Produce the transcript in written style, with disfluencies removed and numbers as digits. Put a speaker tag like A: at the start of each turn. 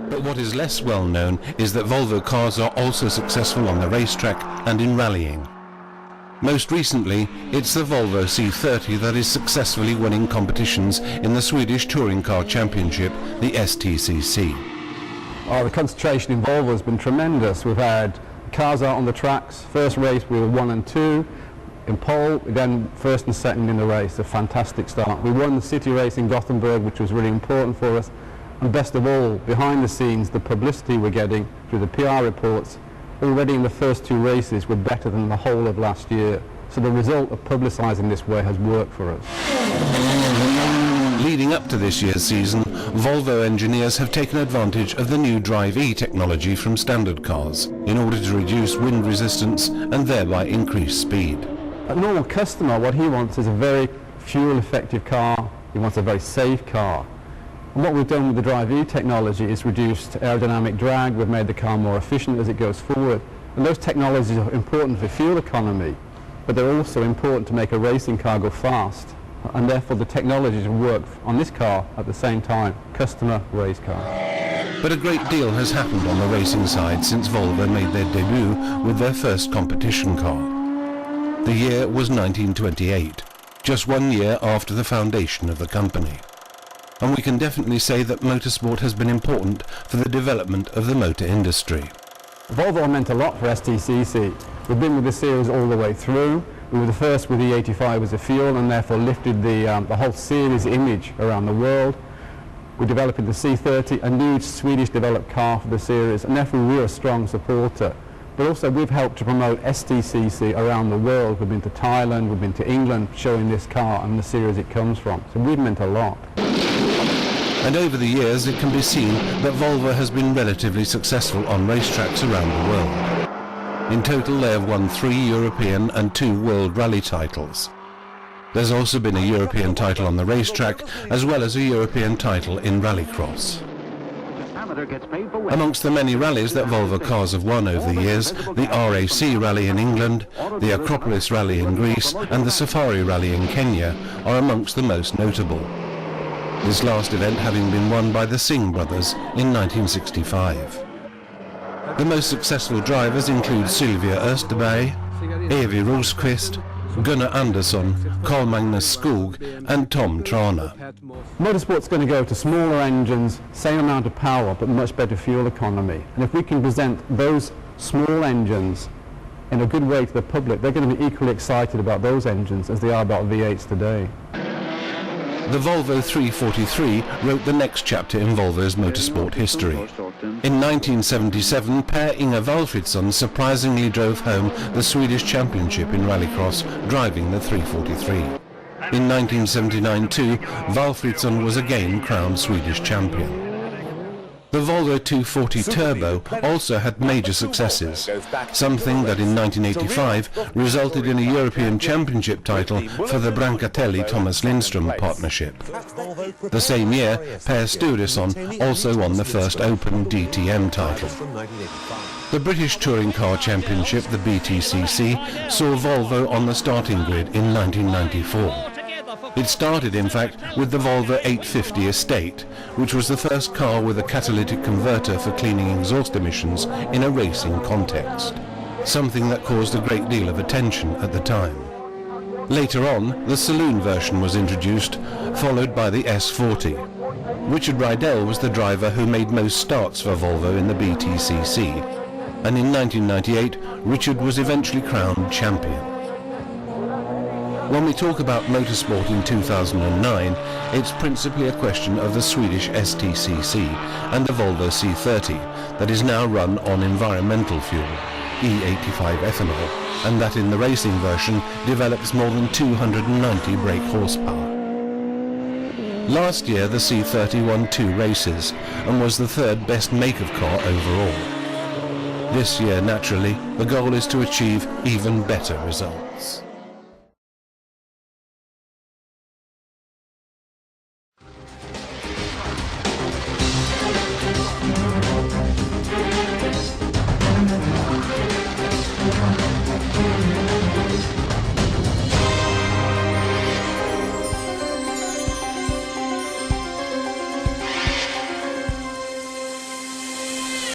A: But what is less well known is that Volvo cars are also successful on the racetrack and in rallying. Most recently, it's the Volvo C30 that is successfully winning competitions in the Swedish Touring Car Championship, the STCC.
B: The concentration in Volvo has been tremendous. We've had cars out on the tracks. First race we were 1 and 2 in pole, then first and second in the race. A fantastic start. We won the city race in Gothenburg, which was really important for us. And best of all, behind the scenes, the publicity we're getting through the PR reports already in the first 2 races were better than the whole of last year. So the result of publicising this way has worked for us.
A: Leading up to this year's season, Volvo engineers have taken advantage of the new Drive-E technology from standard cars in order to reduce wind resistance and thereby increase speed.
B: A normal customer, what he wants is a very fuel-effective car. He wants a very safe car. And what we've done with the Drive-E technology is reduced aerodynamic drag. We've made the car more efficient as it goes forward. And those technologies are important for fuel economy, but they're also important to make a racing car go fast. And therefore the technologies work on this car at the same time, customer race car.
A: But a great deal has happened on the racing side since Volvo made their debut with their first competition car. The year was 1928, just 1 year after the foundation of the company. And we can definitely say that motorsport has been important for the development of the motor industry.
B: Volvo meant a lot for STCC. We've been with the series all the way through. We were the first with the 85 as a fuel and therefore lifted the whole series image around the world. We're developing the C30, a new Swedish developed car for the series, and therefore we're a strong supporter. But also we've helped to promote STCC around the world. We've been to Thailand, we've been to England showing this car and the series it comes from. So we've meant a lot.
A: And over the years it can be seen that Volvo has been relatively successful on racetracks around the world. In total they have won 3 European and 2 World Rally titles. There's also been a European title on the racetrack as well as a European title in rallycross. Amongst the many rallies that Volvo cars have won over the years, the RAC Rally in England, the Acropolis Rally in Greece and the Safari Rally in Kenya are amongst the most notable. This last event having been won by the Singh brothers in 1965. The most successful drivers include Sylvia Österberg, Evi Rosqvist, Gunnar Andersson, Carl Magnus Skog and Tom Trana.
B: Motorsport's going to go to smaller engines, same amount of power but much better fuel economy. And if we can present those small engines in a good way to the public, they're going to be equally excited about those engines as they are about V8s today.
A: The Volvo 343 wrote the next chapter in Volvo's motorsport history. In 1977, Per Inge Valfridsson surprisingly drove home the Swedish Championship in rallycross, driving the 343. In 1979 too, Valfridsson was again crowned Swedish champion. The Volvo 240 Turbo also had major successes, something that in 1985 resulted in a European Championship title for the Brancatelli-Thomas Lindström partnership. The same year, Per Sturesson also won the first Open DTM title. The British Touring Car Championship, the BTCC, saw Volvo on the starting grid in 1994. It started, in fact, with the Volvo 850 Estate, which was the first car with a catalytic converter for cleaning exhaust emissions in a racing context, something that caused a great deal of attention at the time. Later on, the saloon version was introduced, followed by the S40. Richard Rydell was the driver who made most starts for Volvo in the BTCC, and in 1998, Richard was eventually crowned champion. When we talk about motorsport in 2009, it's principally a question of the Swedish STCC and the Volvo C30 that is now run on environmental fuel, E85 ethanol, and that in the racing version develops more than 290 brake horsepower. Last year the C30 won 2 races and was the 3rd best make of car overall. This year, naturally, the goal is to achieve even better results.